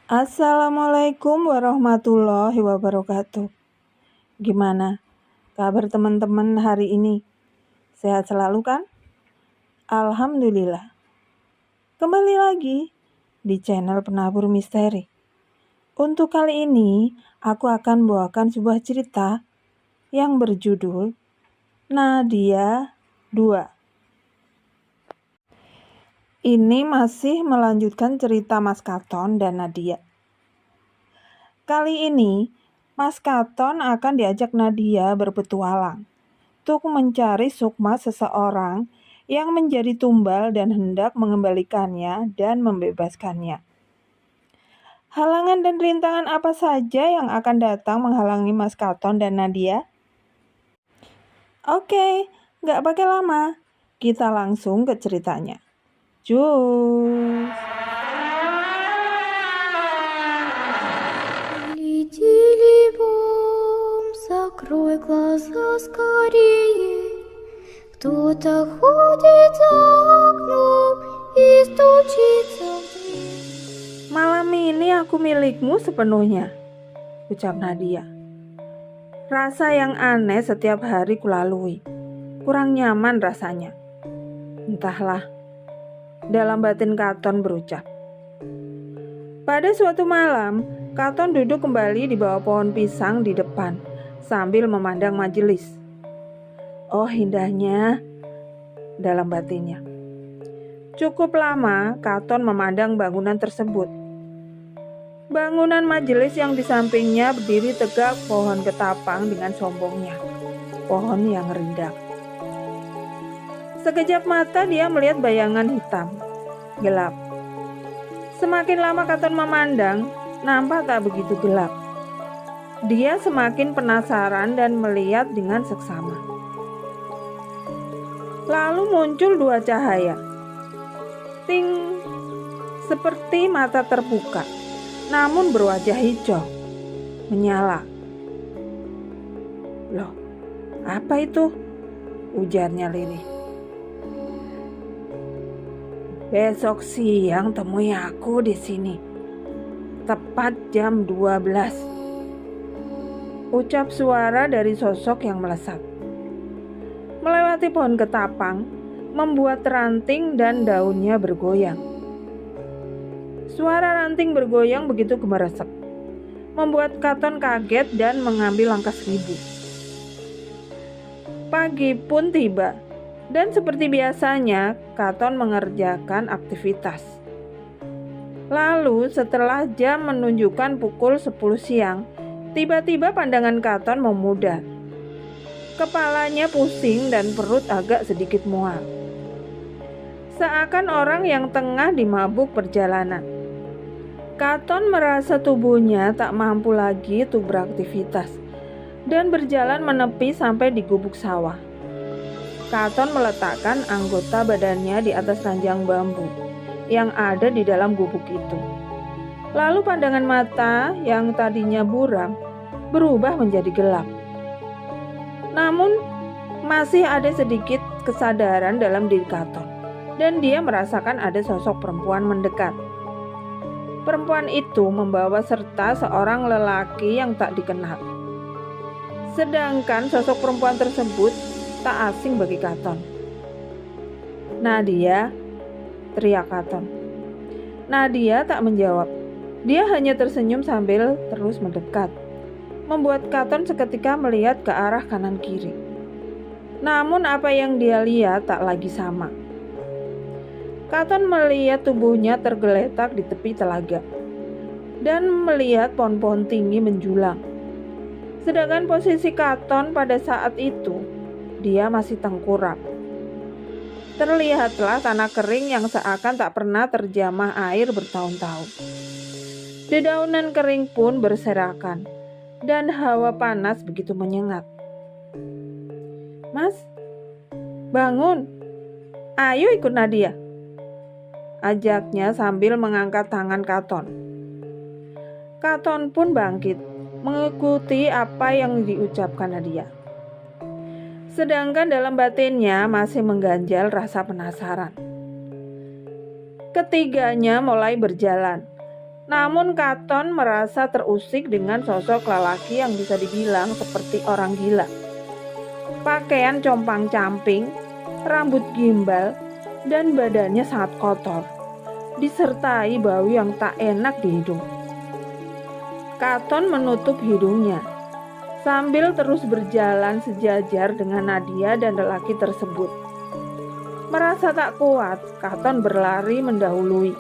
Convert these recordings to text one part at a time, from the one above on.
Assalamualaikum warahmatullahi wabarakatuh. Gimana kabar teman-teman hari ini? Sehat selalu kan? Alhamdulillah. Kembali lagi di channel Penabur Misteri. Untuk kali ini, aku akan bawakan sebuah cerita yang berjudul Nadia 2. Ini masih melanjutkan cerita Mas Katon dan Nadia. Kali ini, Mas Katon akan diajak Nadia berpetualang untuk mencari sukma seseorang yang menjadi tumbal dan hendak mengembalikannya dan membebaskannya. Halangan dan rintangan apa saja yang akan datang menghalangi Mas Katon dan Nadia? Oke, nggak pakai lama. Kita langsung ke ceritanya. Cus! Закрой глаза скорее. Кто-то ходит за окном и стучится в дверь. Malam ini aku milikmu sepenuhnya, ucap Nadia. Rasa yang aneh setiap hari kulalui. Kurang nyaman rasanya. Entahlah, dalam batin Katon berucap. Pada suatu malam, Katon duduk kembali di bawah pohon pisang di depan sambil memandang majelis. Oh indahnya, dalam batinnya. Cukup lama Katon memandang bangunan tersebut. Bangunan majelis yang di sampingnya berdiri tegak pohon ketapang dengan sombongnya. Pohon yang rindang. Sekejap mata dia melihat bayangan hitam, gelap. Semakin lama Katon memandang, nampak tak begitu gelap. Dia semakin penasaran dan melihat dengan seksama. Lalu muncul dua cahaya. Ting, seperti mata terbuka, namun berwajah hijau, menyala. Loh, apa itu? Ujarnya lirih. Besok siang temui aku di sini. Tepat jam 12. Ucap suara dari sosok yang melesat. Melewati pohon ketapang, membuat ranting dan daunnya bergoyang. Suara ranting bergoyang begitu gemeresek, membuat Katon kaget dan mengambil langkah 1000. Pagi pun tiba. Dan seperti biasanya, Katon mengerjakan aktivitas. Lalu setelah jam menunjukkan pukul 10 siang, tiba-tiba pandangan Katon memudar. Kepalanya pusing dan perut agak sedikit mual. Seakan orang yang tengah dimabuk perjalanan. Katon merasa tubuhnya tak mampu lagi untuk beraktivitas dan berjalan menepi sampai di gubuk sawah. Katon meletakkan anggota badannya di atas ranjang bambu yang ada di dalam gubuk itu. Lalu pandangan mata yang tadinya buram berubah menjadi gelap. Namun masih ada sedikit kesadaran dalam diri Katon dan dia merasakan ada sosok perempuan mendekat. Perempuan itu membawa serta seorang lelaki yang tak dikenal. Sedangkan sosok perempuan tersebut tak asing bagi Katon. Nadia, teriak Katon. Nadia tak menjawab. Dia hanya tersenyum sambil terus mendekat, membuat Katon seketika melihat ke arah kanan kiri. Namun apa yang dia lihat tak lagi sama. Katon melihat tubuhnya tergeletak di tepi telaga dan melihat pohon-pohon tinggi menjulang. Sedangkan posisi Katon pada saat itu, dia masih tengkurap. Terlihatlah tanah kering yang seakan tak pernah terjamah air bertahun-tahun. Dedaunan kering pun berserakan dan hawa panas begitu menyengat. Mas, bangun. Ayo ikut Nadia, ajaknya sambil mengangkat tangan Katon. Katon pun bangkit, mengikuti apa yang diucapkan Nadia. Sedangkan dalam batinnya masih mengganjal rasa penasaran. Ketiganya mulai berjalan. Namun Katon merasa terusik dengan sosok lelaki yang bisa dibilang seperti orang gila. Pakaian compang-camping, rambut gimbal, dan badannya sangat kotor, disertai bau yang tak enak di hidung. Katon menutup hidungnya, sambil terus berjalan sejajar dengan Nadia dan lelaki tersebut. Merasa tak kuat, Katon berlari mendahului.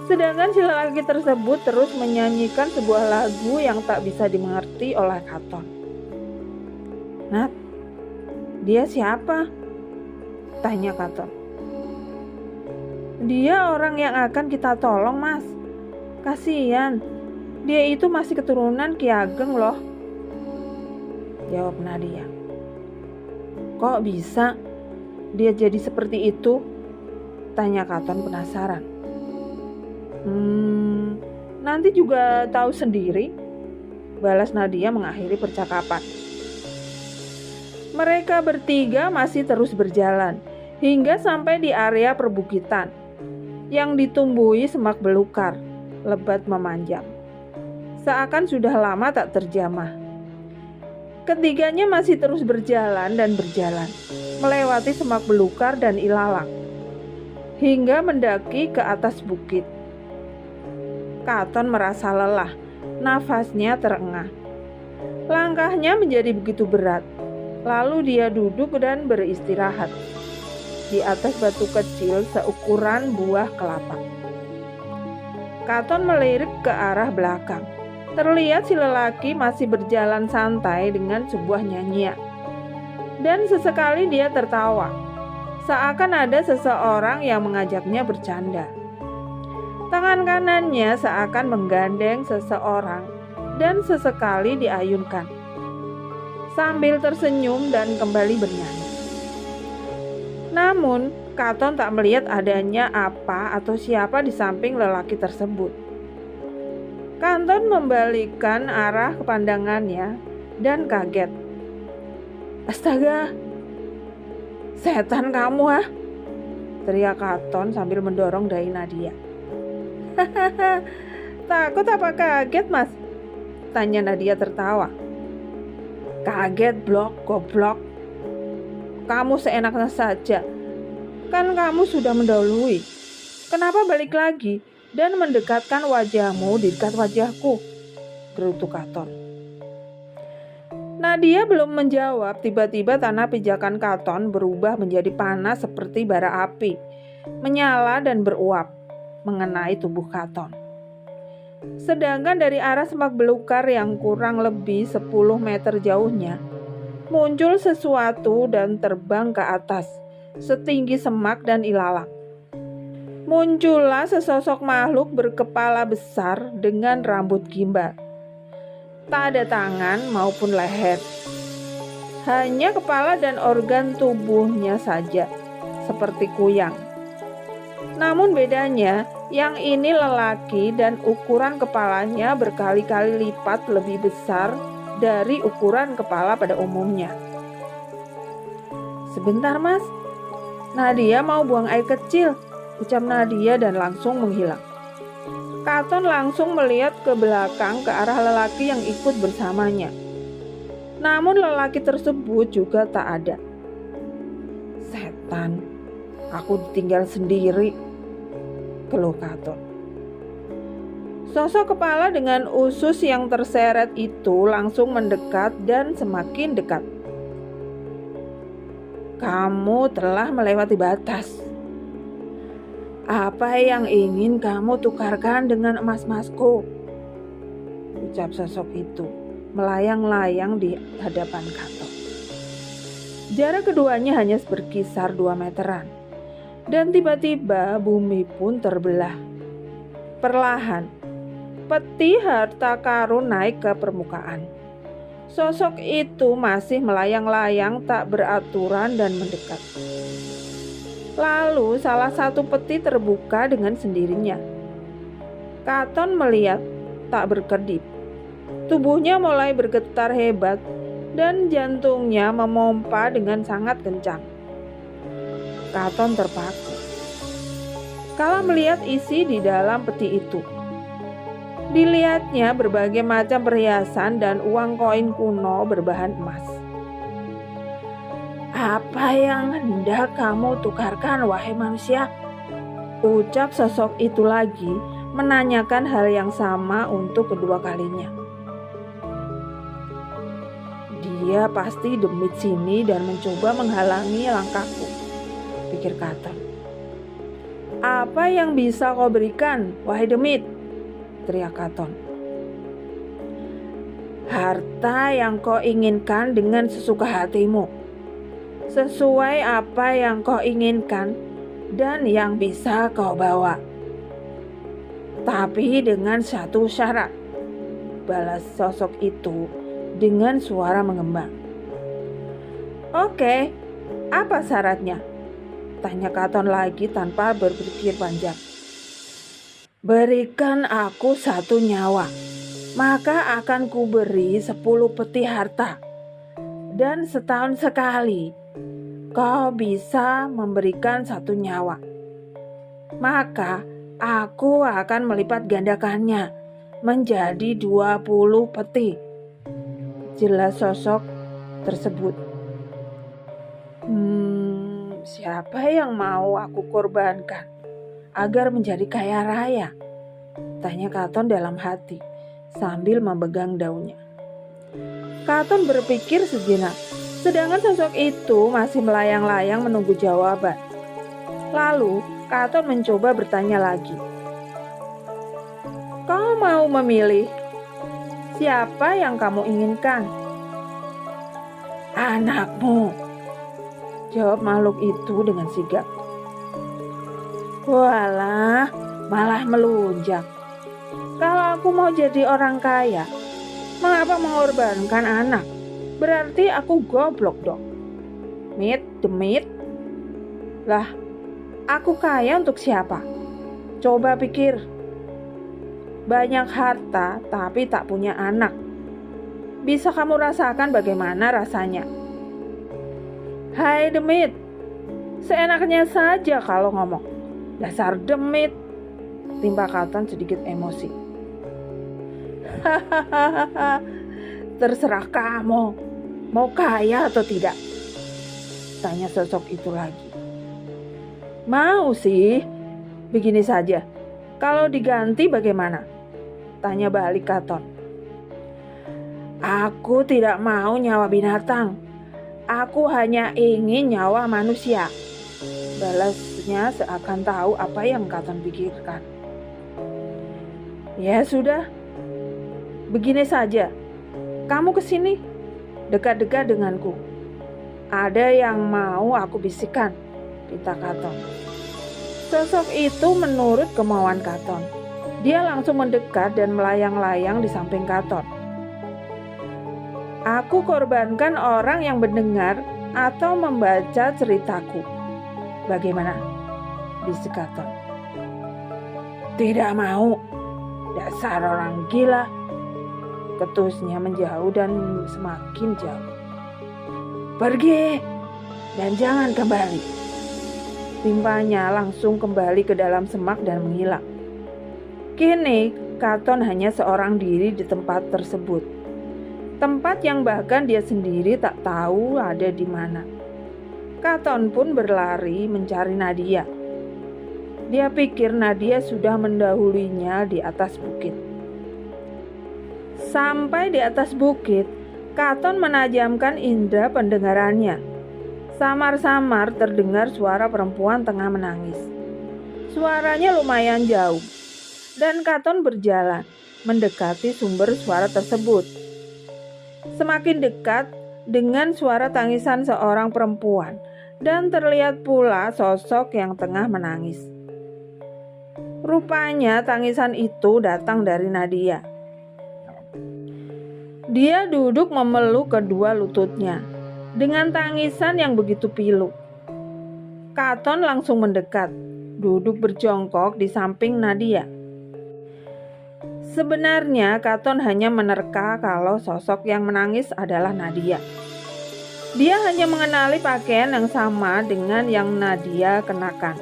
Sedangkan si lelaki tersebut terus menyanyikan sebuah lagu yang tak bisa dimengerti oleh Katon. "Nat, dia siapa?" tanya Katon. "Dia orang yang akan kita tolong, Mas. Kasihan, dia itu masih keturunan Ki Ageng loh," jawab Nadia. "Kok bisa dia jadi seperti itu?" tanya Katon penasaran. Nanti juga tahu sendiri," balas Nadia mengakhiri percakapan. Mereka bertiga masih terus berjalan hingga sampai di area perbukitan yang ditumbuhi semak belukar, lebat memanjang. Seakan sudah lama tak terjamah. Ketiganya masih terus berjalan dan berjalan, melewati semak belukar dan ilalang, hingga mendaki ke atas bukit. Katon merasa lelah, nafasnya terengah. Langkahnya menjadi begitu berat. Lalu dia duduk dan beristirahat di atas batu kecil seukuran buah kelapa. Katon melirik ke arah belakang. Terlihat si lelaki masih berjalan santai dengan sebuah nyanyian. Dan sesekali dia tertawa, seakan ada seseorang yang mengajaknya bercanda. Tangan kanannya seakan menggandeng seseorang dan sesekali diayunkan, sambil tersenyum dan kembali bernyanyi. Namun, Katon tak melihat adanya apa atau siapa di samping lelaki tersebut. Katon membalikkan arah pandangannya dan kaget. "Astaga, setan kamu ah!" teriak Katon sambil mendorong dahi Nadia. "Hahaha, takut apa kaget, Mas?" tanya Nadia tertawa. "Kaget goblok. Kamu seenaknya saja. Kan kamu sudah mendahului. Kenapa balik lagi dan mendekatkan wajahmu di dekat wajahku?" gerutu Katon. Nadia belum menjawab, tiba-tiba tanah pijakan Katon berubah menjadi panas seperti bara api, menyala dan beruap mengenai tubuh Katon. Sedangkan dari arah semak belukar yang kurang lebih 10 meter jauhnya, muncul sesuatu dan terbang ke atas, setinggi semak dan ilalang. Muncullah sesosok makhluk berkepala besar dengan rambut gimbal. Tak ada tangan maupun leher, hanya kepala dan organ tubuhnya saja, seperti kuyang. Namun bedanya, yang ini lelaki dan ukuran kepalanya berkali-kali lipat lebih besar dari ukuran kepala pada umumnya. "Sebentar, Mas. Nadia mau buang air kecil," ucap Nadia dan langsung menghilang. Katon langsung melihat ke belakang ke arah lelaki yang ikut bersamanya. Namun lelaki tersebut juga tak ada. "Setan, aku ditinggal sendiri," keluh Katon. Sosok kepala dengan usus yang terseret itu langsung mendekat dan semakin dekat. "Kamu telah melewati batas. Apa yang ingin kamu tukarkan dengan emas-emasku?" ucap sosok itu, melayang-layang di hadapan Katon. Jarak keduanya hanya berkisar 2 meteran. Dan tiba-tiba bumi pun terbelah. Perlahan, peti harta karun naik ke permukaan. Sosok itu masih melayang-layang tak beraturan dan mendekat. Lalu salah satu peti terbuka dengan sendirinya. Katon melihat, tak berkedip. Tubuhnya mulai bergetar hebat dan jantungnya memompa dengan sangat kencang. Katon terpaku kala melihat isi di dalam peti itu. Dilihatnya berbagai macam perhiasan dan uang koin kuno berbahan emas. "Apa yang hendak kamu tukarkan, wahai manusia?" ucap sosok itu lagi, menanyakan hal yang sama untuk kedua kalinya. "Dia pasti demit sini dan mencoba menghalangi langkahku," pikir Katon. "Apa yang bisa kau berikan, wahai demit?" teriak Katon. "Harta yang kau inginkan dengan sesuka hatimu, sesuai apa yang kau inginkan dan yang bisa kau bawa. Tapi dengan satu syarat," balas sosok itu dengan suara mengembang. "Oke, apa syaratnya?" tanya Katon lagi tanpa berpikir panjang. "Berikan aku 1 nyawa, maka akan kuberi 10 peti harta. Dan setahun sekali kau bisa memberikan 1 nyawa, maka aku akan melipat gandakannya menjadi 20 peti, jelas sosok tersebut. Siapa yang mau aku korbankan agar menjadi kaya raya?" tanya Katon dalam hati sambil memegang daunnya. Katon berpikir sejenak, sedangkan sosok itu masih melayang-layang menunggu jawaban. Lalu Katon mencoba bertanya lagi. "Kau mau memilih? Siapa yang kamu inginkan?" "Anakmu," jawab makhluk itu dengan sigap. "Walah, malah melunjak. Kalau aku mau jadi orang kaya, mengapa mengorbankan anak? Berarti aku goblok dong. Demit. Lah, aku kaya untuk siapa? Coba pikir. Banyak harta tapi tak punya anak. Bisa kamu rasakan bagaimana rasanya?" "Hai demit, seenaknya saja kalau ngomong. Dasar demit," timpa Katon sedikit emosi. "Hahaha, terserah kamu, mau kaya atau tidak?" tanya sosok itu lagi. "Mau sih, begini saja. Kalau diganti bagaimana?" tanya balik Katon. "Aku tidak mau nyawa binatang. Aku hanya ingin nyawa manusia," balasnya seakan tahu apa yang Katon pikirkan. "Ya sudah, begini saja. Kamu kesini, dekat-dekat denganku. Ada yang mau aku bisikkan," pinta Katon. Sosok itu menurut kemauan Katon. Dia langsung mendekat dan melayang-layang di samping Katon. "Aku korbankan orang yang mendengar atau membaca ceritaku. Bagaimana?" bisik Katon. "Tidak mau, dasar orang gila," ketusnya menjauh dan semakin jauh. "Pergi dan jangan kembali," timpanya langsung kembali ke dalam semak dan menghilang. Kini Katon hanya seorang diri di tempat tersebut. Tempat yang bahkan dia sendiri tak tahu ada di mana. Katon pun berlari mencari Nadia. Dia pikir Nadia sudah mendahulunya di atas bukit. Sampai di atas bukit, Katon menajamkan indera pendengarannya. Samar-samar terdengar suara perempuan tengah menangis. Suaranya lumayan jauh, dan Katon berjalan mendekati sumber suara tersebut. Semakin dekat dengan suara tangisan seorang perempuan, dan terlihat pula sosok yang tengah menangis. Rupanya tangisan itu datang dari Nadia. Dia duduk memeluk kedua lututnya dengan tangisan yang begitu pilu. Katon langsung mendekat, duduk berjongkok di samping Nadia. Sebenarnya Katon hanya menerka kalau sosok yang menangis adalah Nadia. Dia hanya mengenali pakaian yang sama dengan yang Nadia kenakan.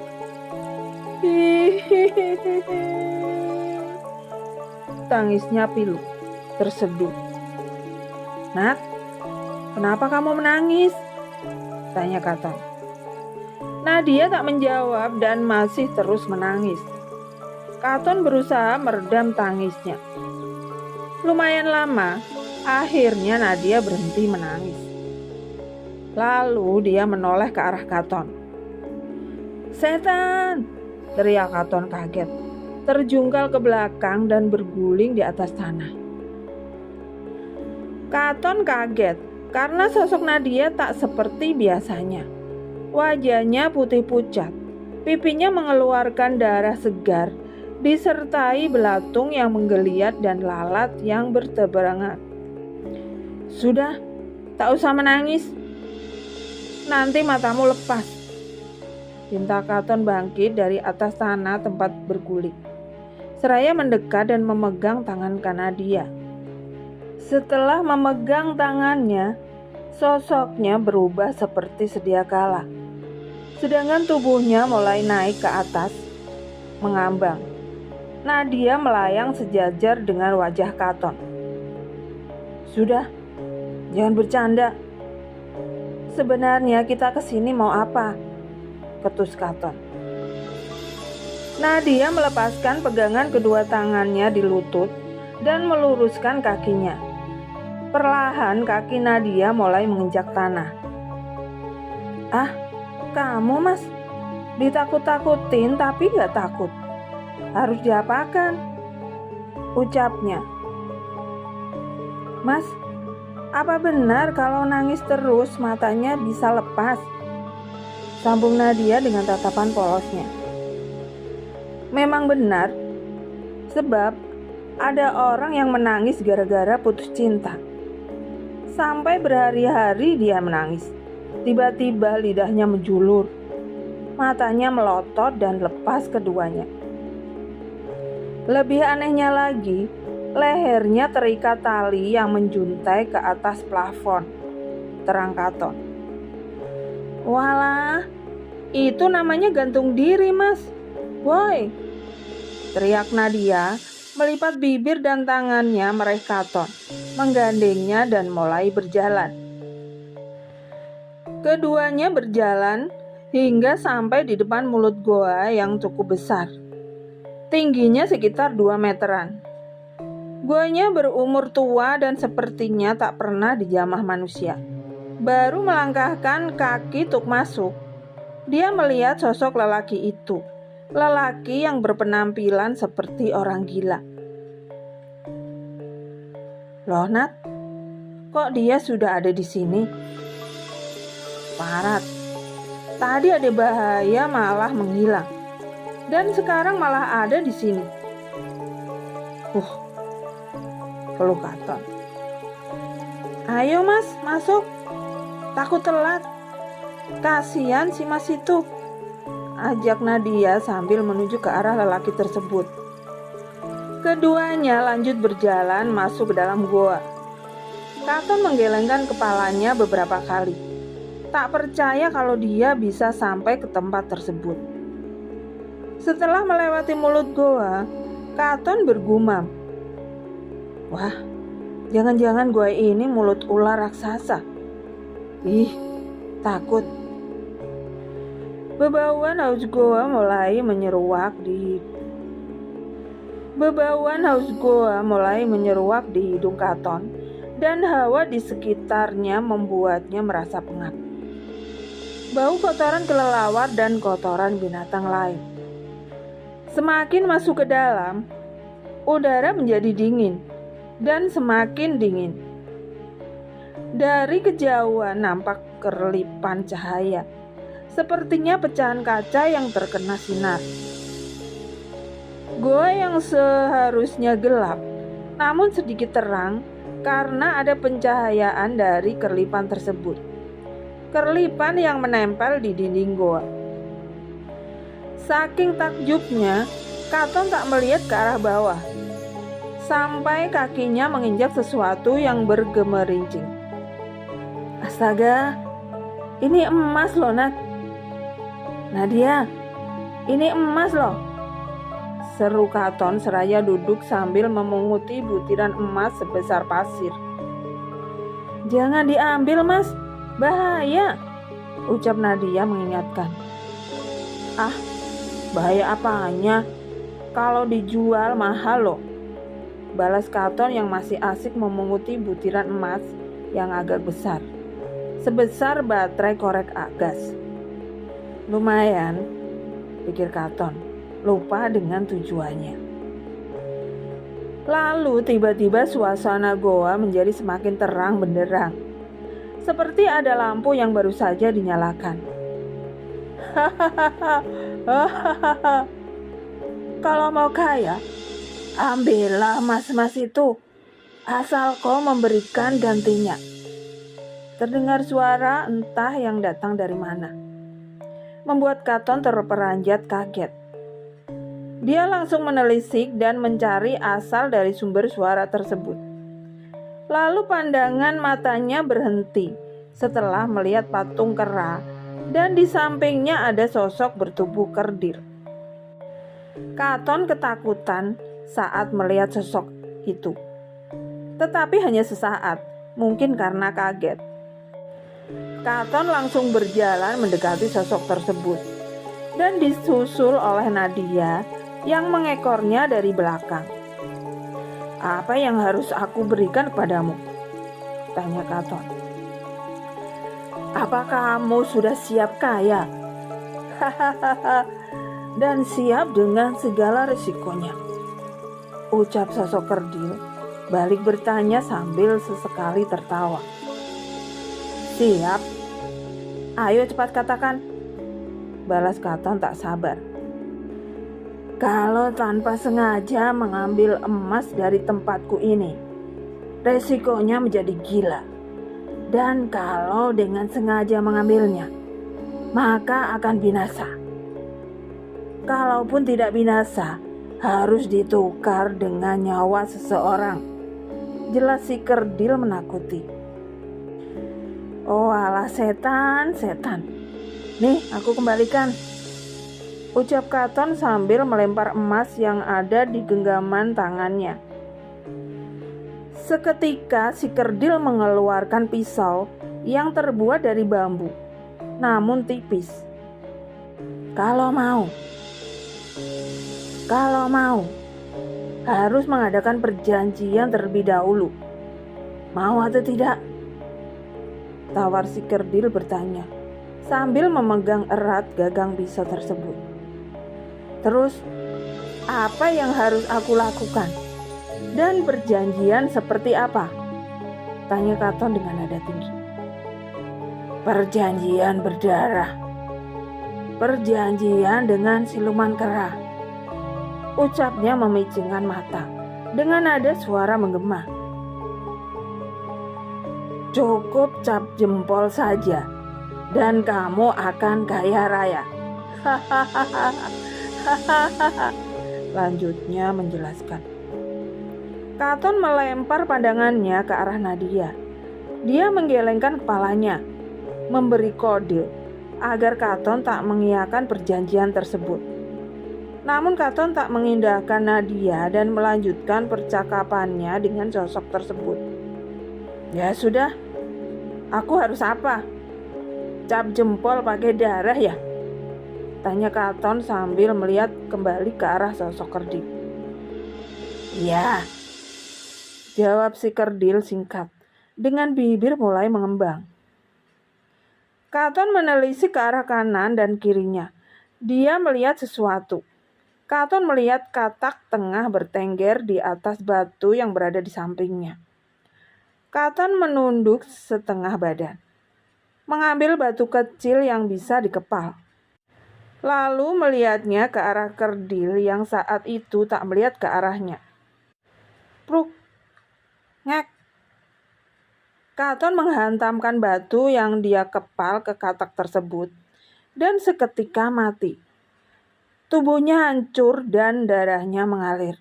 tangisnya pilu, terseduh. "Nat, kenapa kamu menangis?" tanya Katon. Nadia tak menjawab dan masih terus menangis. Katon berusaha meredam tangisnya. Lumayan lama, akhirnya Nadia berhenti menangis. Lalu dia menoleh ke arah Katon. "Setan!" teriak Katon kaget, terjungkal ke belakang dan berguling di atas tanah. Katon kaget karena sosok Nadia tak seperti biasanya. Wajahnya putih pucat, pipinya mengeluarkan darah segar, disertai belatung yang menggeliat dan lalat yang bertebarangan. "Sudah, tak usah menangis. Nanti matamu lepas," pinta Katon bangkit dari atas tanah tempat berguling, seraya mendekat dan memegang tangan Nadia. Setelah memegang tangannya, sosoknya berubah seperti sedia kala. Sedangkan tubuhnya mulai naik ke atas, mengambang. Nadia melayang sejajar dengan wajah Katon. "Sudah, jangan bercanda. Sebenarnya kita kesini mau apa?" ketus Katon. Nadia melepaskan pegangan kedua tangannya di lutut dan meluruskan kakinya. Perlahan kaki Nadia mulai menginjak tanah. "Ah, kamu Mas, ditakut-takutin tapi gak takut. Harus diapakan?" ucapnya. "Mas, apa benar kalau nangis terus matanya bisa lepas?" sambung Nadia dengan tatapan polosnya. Memang benar, sebab ada orang yang menangis gara-gara putus cinta. Sampai berhari-hari dia menangis. Tiba-tiba lidahnya menjulur, matanya melotot dan lepas keduanya. Lebih anehnya lagi, lehernya terikat tali yang menjuntai ke atas plafon, terang Katon. "Walah, itu namanya gantung diri, Mas. Woi!" teriak Nadia, melipat bibir dan tangannya meraih Katon, menggandengnya dan mulai berjalan. Keduanya berjalan hingga sampai di depan mulut goa yang cukup besar. Tingginya sekitar 2 meteran. Goanya berumur tua dan sepertinya tak pernah dijamah manusia. Baru melangkahkan kaki untuk masuk, dia melihat sosok lelaki itu. Lelaki yang berpenampilan seperti orang gila. "Loh Nat, kok dia sudah ada di sini?" "Parat, tadi ada bahaya malah menghilang, dan sekarang malah ada di sini." Keluh Katon. "Ayo Mas, masuk. Takut telat. Kasihan si Mas itu," ajak Nadia sambil menuju ke arah lelaki tersebut. Keduanya lanjut berjalan masuk ke dalam goa. Katon menggelengkan kepalanya beberapa kali, tak percaya kalau dia bisa sampai ke tempat tersebut. Setelah melewati mulut goa, Katon bergumam, "Wah, jangan-jangan goa ini mulut ular raksasa. Ih, takut." Bebauan haus goa mulai menyeruak di hidung Katon, dan hawa di sekitarnya membuatnya merasa pengap. Bau kotoran kelelawar dan kotoran binatang lain. Semakin masuk ke dalam, udara menjadi dingin dan semakin dingin. Dari kejauhan nampak kerlipan cahaya, sepertinya pecahan kaca yang terkena sinar. Goa yang seharusnya gelap, namun sedikit terang karena ada pencahayaan dari kerlipan tersebut. Kerlipan yang menempel di dinding goa. Saking takjubnya, Katon tak melihat ke arah bawah, sampai kakinya menginjak sesuatu yang bergemerincing. "Astaga, ini emas loh Nat. Nadia, ini emas loh," seru Katon seraya duduk sambil memunguti butiran emas sebesar pasir. "Jangan diambil, Mas, bahaya," ucap Nadia mengingatkan. "Ah, bahaya apanya? Kalau dijual mahal loh," balas Katon yang masih asik memunguti butiran emas yang agak besar, sebesar baterai korek gas. "Lumayan," pikir Katon, lupa dengan tujuannya. Lalu tiba-tiba suasana goa menjadi semakin terang benderang, seperti ada lampu yang baru saja dinyalakan. "Hahaha, kalau mau kaya, ambillah emas-emas itu, asal kau memberikan gantinya." Terdengar suara entah yang datang dari mana, membuat Katon terperanjat kaget. Dia langsung menelisik dan mencari asal dari sumber suara tersebut. Lalu pandangan matanya berhenti setelah melihat patung kera dan di sampingnya ada sosok bertubuh kerdil. Katon ketakutan saat melihat sosok itu, tetapi hanya sesaat, mungkin karena kaget. Katon langsung berjalan mendekati sosok tersebut dan disusul oleh Nadia yang mengekornya dari belakang. "Apa yang harus aku berikan kepadamu?" tanya Katon. "Apa kamu sudah siap kaya?" "Hahaha, dan siap dengan segala risikonya," ucap sosok kerdil balik bertanya sambil sesekali tertawa. "Siap? Ayo cepat katakan," balas Katon tak sabar. "Kalau tanpa sengaja mengambil emas dari tempatku ini, resikonya menjadi gila. Dan kalau dengan sengaja mengambilnya, maka akan binasa. Kalaupun tidak binasa, harus ditukar dengan nyawa seseorang," jelas si kerdil menakuti. "Oh alah, setan. Nih, aku kembalikan," ucap Katon sambil melempar emas yang ada di genggaman tangannya. Seketika si kerdil mengeluarkan pisau yang terbuat dari bambu, namun tipis. Kalau mau, harus mengadakan perjanjian terlebih dahulu. Mau atau tidak?" tawar si kerdil bertanya, sambil memegang erat gagang pisau tersebut. "Terus, apa yang harus aku lakukan? Dan perjanjian seperti apa?" tanya Katon dengan nada tinggi. "Perjanjian berdarah. Perjanjian dengan siluman kera," ucapnya memicingkan mata dengan nada suara menggema. "Cukup cap jempol saja dan kamu akan kaya raya." Lanjutnya menjelaskan. Katon melempar pandangannya ke arah Nadia. Dia menggelengkan kepalanya, memberi kode agar Katon tak mengiyakan perjanjian tersebut. Namun Katon tak mengindahkan Nadia dan melanjutkan percakapannya dengan sosok tersebut. "Ya sudah, aku harus apa? Cap jempol pakai darah ya?" tanya Katon sambil melihat kembali ke arah sosok kerdil. "Ya," jawab si kerdil singkat, dengan bibir mulai mengembang. Katon menelisik ke arah kanan dan kirinya. Dia melihat sesuatu. Katon melihat katak tengah bertengger di atas batu yang berada di sampingnya. Katon menunduk setengah badan, mengambil batu kecil yang bisa dikepal. Lalu melihatnya ke arah kerdil yang saat itu tak melihat ke arahnya. Pruk, ngek. Katon menghantamkan batu yang dia kepal ke katak tersebut dan seketika mati. Tubuhnya hancur dan darahnya mengalir.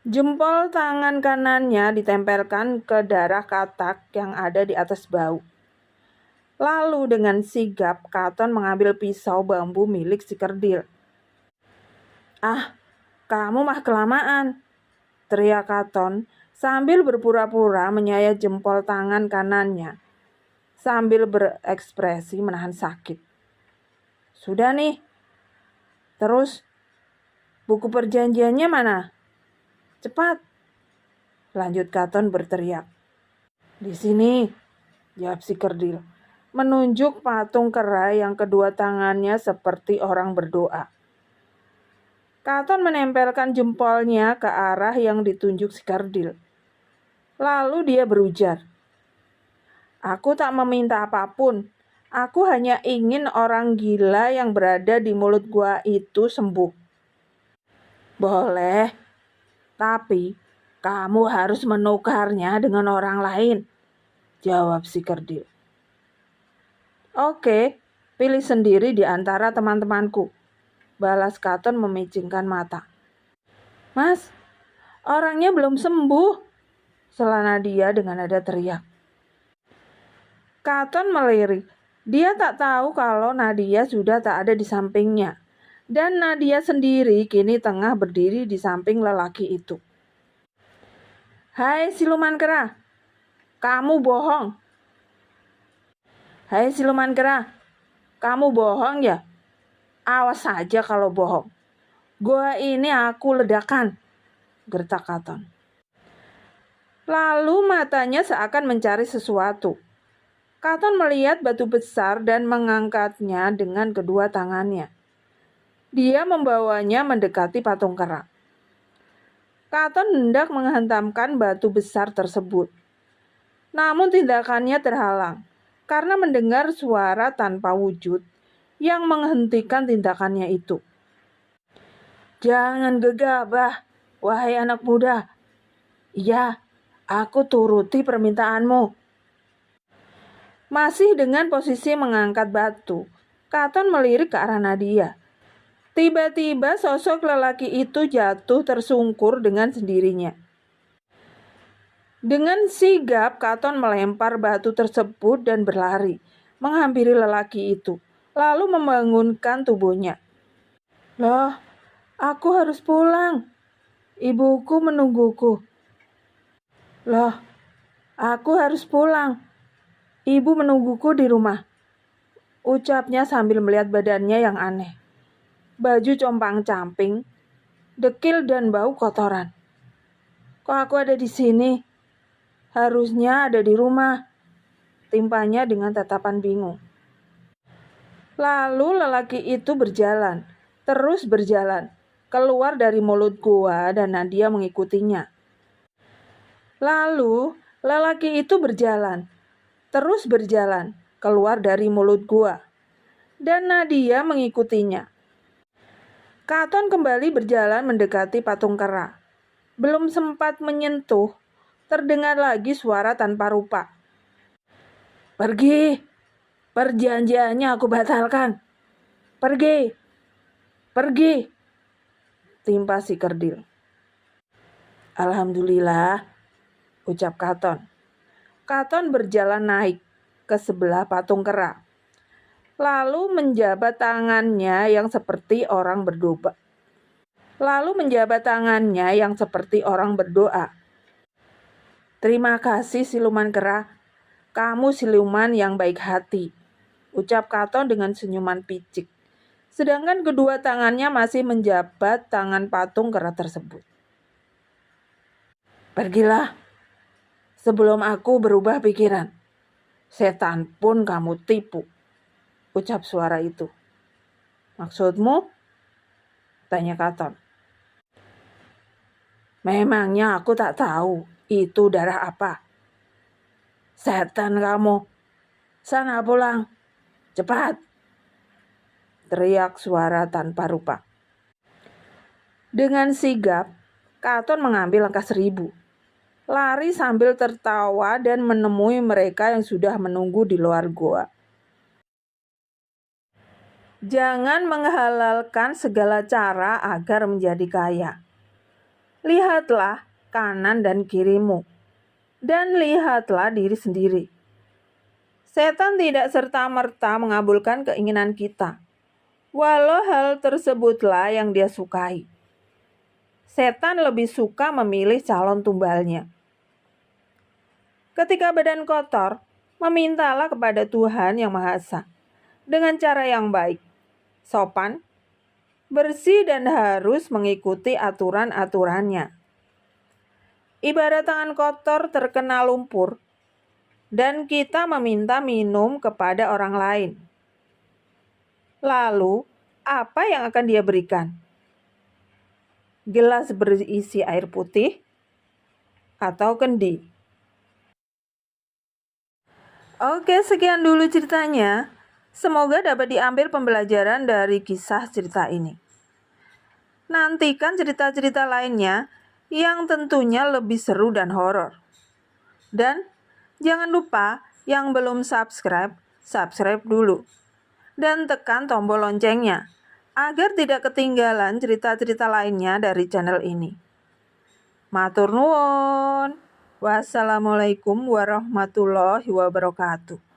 Jempol tangan kanannya ditempelkan ke darah katak yang ada di atas bahu. Lalu dengan sigap Katon mengambil pisau bambu milik si kerdil. "Ah, kamu mah kelamaan," teriak Katon sambil berpura-pura menyayat jempol tangan kanannya sambil berekspresi menahan sakit. "Sudah nih. Terus, buku perjanjiannya mana? Cepat," lanjut Katon berteriak. "Di sini," jawab si kerdil, menunjuk patung kera yang kedua tangannya seperti orang berdoa. Katon menempelkan jempolnya ke arah yang ditunjuk si kerdil. Lalu dia berujar, "Aku tak meminta apapun. Aku hanya ingin orang gila yang berada di mulut gua itu sembuh." "Boleh, tapi kamu harus menukarnya dengan orang lain," jawab si kerdil. "Oke, pilih sendiri di antara teman-temanku," balas Katon memicingkan mata. "Mas, orangnya belum sembuh," sela Nadia dengan nada teriak. Katon melirik. Dia tak tahu kalau Nadia sudah tak ada di sampingnya. Dan Nadia sendiri kini tengah berdiri di samping lelaki itu. "Hai siluman kera, kamu bohong. Hai siluman kera, kamu bohong ya? Awas saja kalau bohong. Gua ini aku ledakan," gertak Katon. Lalu matanya seakan mencari sesuatu. Katon melihat batu besar dan mengangkatnya dengan kedua tangannya. Dia membawanya mendekati patung kera. Katon hendak menghantamkan batu besar tersebut. Namun tindakannya terhalang karena mendengar suara tanpa wujud yang menghentikan tindakannya itu. "Jangan gegabah, wahai anak muda. Iya, aku turuti permintaanmu." Masih dengan posisi mengangkat batu, Katon melirik ke arah Nadia. Tiba-tiba sosok lelaki itu jatuh tersungkur dengan sendirinya. Dengan sigap, Katon melempar batu tersebut dan berlari, menghampiri lelaki itu, lalu membangunkan tubuhnya. "Loh, aku harus pulang. Ibuku menungguku. Loh, aku harus pulang. Ibu menungguku di rumah," ucapnya sambil melihat badannya yang aneh. Baju compang-camping, dekil dan bau kotoran. "Kok aku ada di sini? Harusnya ada di rumah," timpanya dengan tatapan bingung. Lalu lelaki itu berjalan, terus berjalan, keluar dari mulut gua dan Nadia mengikutinya. Lalu lelaki itu berjalan, terus berjalan, keluar dari mulut gua, dan Nadia mengikutinya. Katon kembali berjalan mendekati patung kera. Belum sempat menyentuh, terdengar lagi suara tanpa rupa. "Pergi, perjanjiannya aku batalkan. Pergi, pergi," timpa si kerdil. "Alhamdulillah," ucap Katon. Katon berjalan naik ke sebelah patung kera, lalu menjabat tangannya yang seperti orang berdoa. "Terima kasih siluman kera, kamu siluman yang baik hati," ucap Katon dengan senyuman picik, sedangkan kedua tangannya masih menjabat tangan patung kera tersebut. "Pergilah, sebelum aku berubah pikiran. Setan pun kamu tipu," ucap suara itu. "Maksudmu?" tanya Katon. "Memangnya aku tak tahu itu darah apa? Setan kamu. Sana pulang, cepat," teriak suara tanpa rupa. Dengan sigap, Katon mengambil langkah 1000. Lari sambil tertawa dan menemui mereka yang sudah menunggu di luar goa. Jangan menghalalkan segala cara agar menjadi kaya. Lihatlah kanan dan kirimu, dan lihatlah diri sendiri. Setan tidak serta-merta mengabulkan keinginan kita. Walau hal tersebutlah yang dia sukai. Setan lebih suka memilih calon tumbalnya. Ketika badan kotor, memintalah kepada Tuhan Yang Maha Esa dengan cara yang baik, sopan, bersih dan harus mengikuti aturan-aturannya. Ibarat tangan kotor terkena lumpur dan kita meminta minum kepada orang lain. Lalu, apa yang akan dia berikan? Gelas berisi air putih atau kendi? Oke, sekian dulu ceritanya. Semoga dapat diambil pembelajaran dari kisah cerita ini. Nantikan cerita-cerita lainnya yang tentunya lebih seru dan horor. Dan jangan lupa yang belum subscribe dulu. Dan tekan tombol loncengnya agar tidak ketinggalan cerita-cerita lainnya dari channel ini. Matur nuwun. Wassalamualaikum warahmatullahi wabarakatuh.